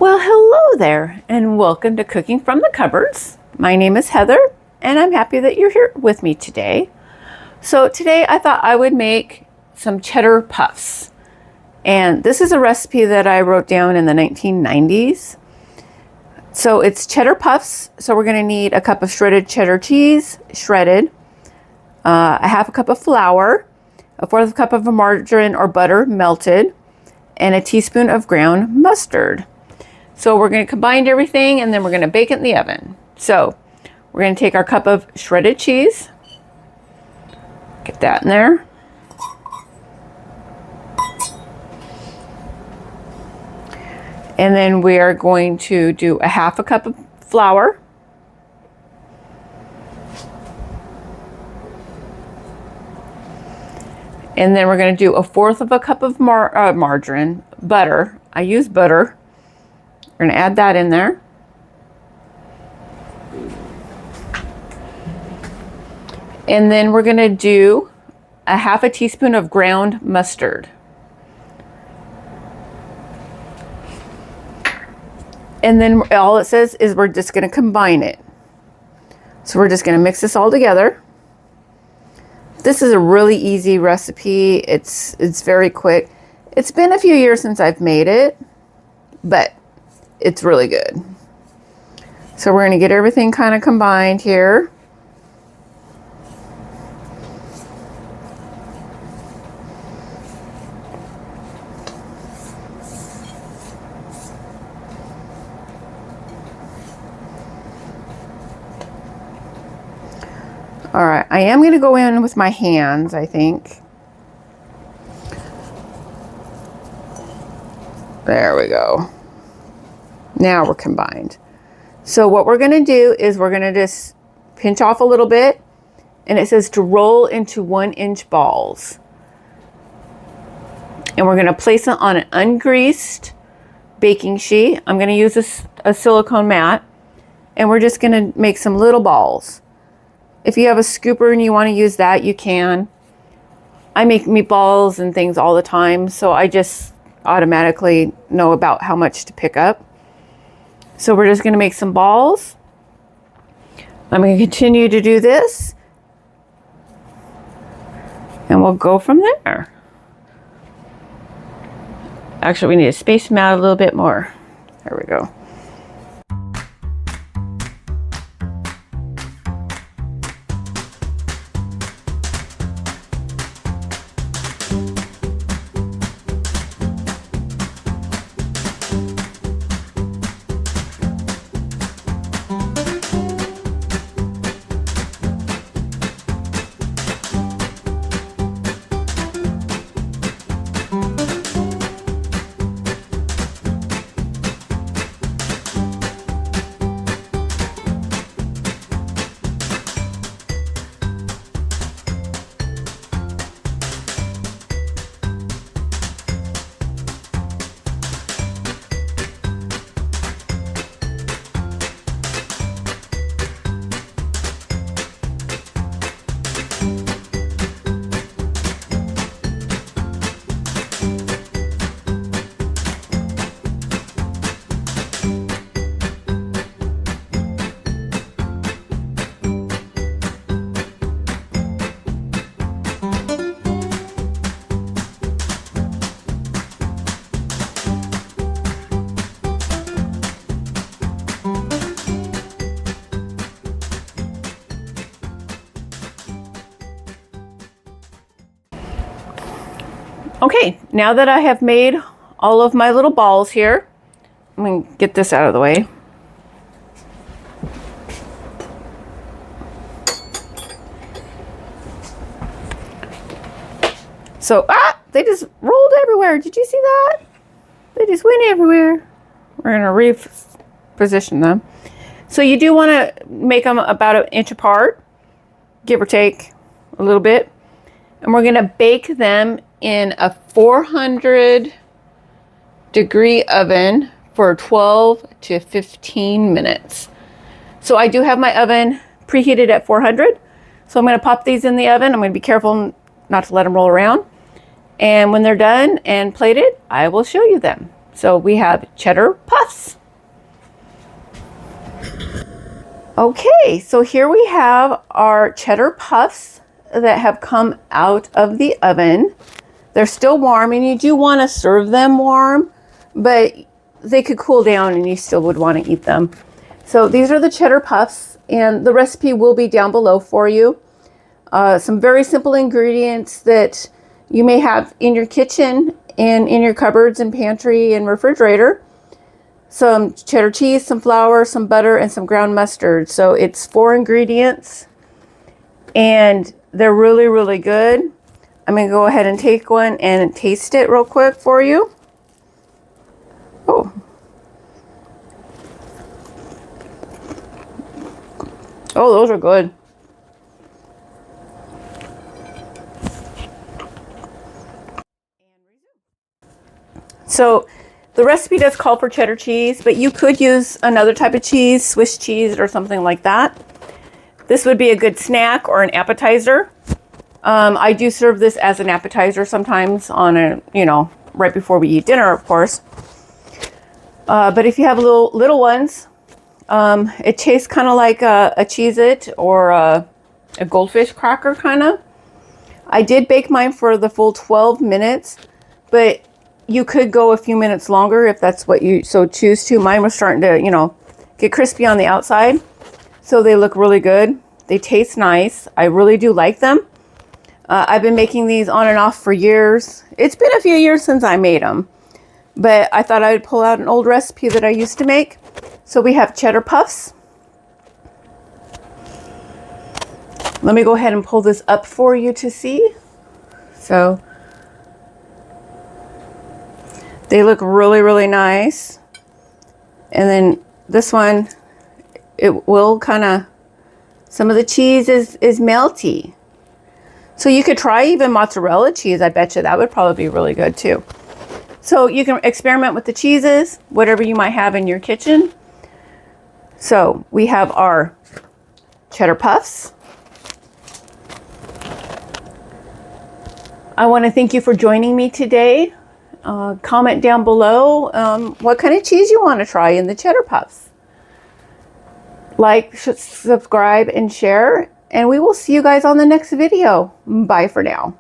Well, hello there, and welcome to Cooking from the Cupboards. My name is Heather, and I'm happy that you're here with me today. So today I thought I would make some cheddar puffs. And this is a recipe that I wrote down in the 1990s. So it's cheddar puffs. So we're going to need a cup of shredded cheddar cheese, shredded, a half a cup of flour, a fourth cup of margarine or butter melted, and a teaspoon of ground mustard. So we're going to combine everything and then we're going to bake it in the oven. So we're going to take our cup of shredded cheese, get that in there. And then we are going to do a half a cup of flour. And then we're going to do a fourth of a cup of margarine, butter. I use butter. We're going to add that in there. And then we're going to do a half a teaspoon of ground mustard. And then all it says is we're just going to combine it. So we're just going to mix this all together. This is a really easy recipe. It's very quick. It's been a few years since I've made it, but it's really good. So we're going to get everything kind of combined here. All right, I am going to go in with my hands, I think. There we go. Now we're combined. So what we're going to do is we're going to just pinch off a little bit, and it says to roll into 1-inch balls. And we're going to place it on an ungreased baking sheet. I'm going to use a silicone mat, and we're just going to make some little balls. If you have a scooper and you want to use that, you can. I make meatballs and things all the time, so I just automatically know about how much to pick up. So we're just going to make some balls. I'm going to continue to do this, and we'll go from there. Actually, we need to space them out a little bit more. There we go. Okay, now that I have made all of my little balls here, I'm going to get this out of the way. So, they just rolled everywhere. Did you see that? They just went everywhere. We're going to reposition them. So you do want to make them about 1 inch apart, give or take a little bit. And we're going to bake them in a 400-degree oven for 12 to 15 minutes. So I do have my oven preheated at 400. So I'm going to pop these in the oven. I'm going to be careful not to let them roll around. And when they're done and plated, I will show you them. So we have Cheddar Puffs. Okay, so here we have our Cheddar Puffs that have come out of the oven. They're still warm, and you do want to serve them warm, but they could cool down and you still would want to eat them. So these are the Cheddar Puffs, and the recipe will be down below for you. Some very simple ingredients that you may have in your kitchen and in your cupboards and pantry and refrigerator. Some cheddar cheese, some flour, some butter, and some ground mustard. So it's 4 ingredients, and they're really, really good. I'm going to go ahead and take one and taste it real quick for you. Oh. Oh, those are good. So the recipe does call for cheddar cheese, but you could use another type of cheese, Swiss cheese or something like that. This would be a good snack or an appetizer. I do serve this as an appetizer sometimes on a, right before we eat dinner, of course. But if you have little ones, it tastes kind of like a Cheez-It or a goldfish cracker kind of. I did bake mine for the full 12 minutes, but you could go a few minutes longer if that's what you so choose to. Mine was starting to, get crispy on the outside. So they look really good. They taste nice. I really do like them. I've been making these on and off for years. It's been a few years since I made them, but I thought I would pull out an old recipe that I used to make. So we have Cheddar Puffs. Let me go ahead and pull this up for you to see. So they look really, really nice. And then this one, it will kind of, some of the cheese is melty. So you could try even mozzarella cheese. I bet you that would probably be really good too. So you can experiment with the cheeses, whatever you might have in your kitchen. So we have our Cheddar Puffs. I want to thank you for joining me today. Comment down below what kind of cheese you want to try in the Cheddar Puffs. Like, subscribe, and share. And we will see you guys on the next video. Bye for now.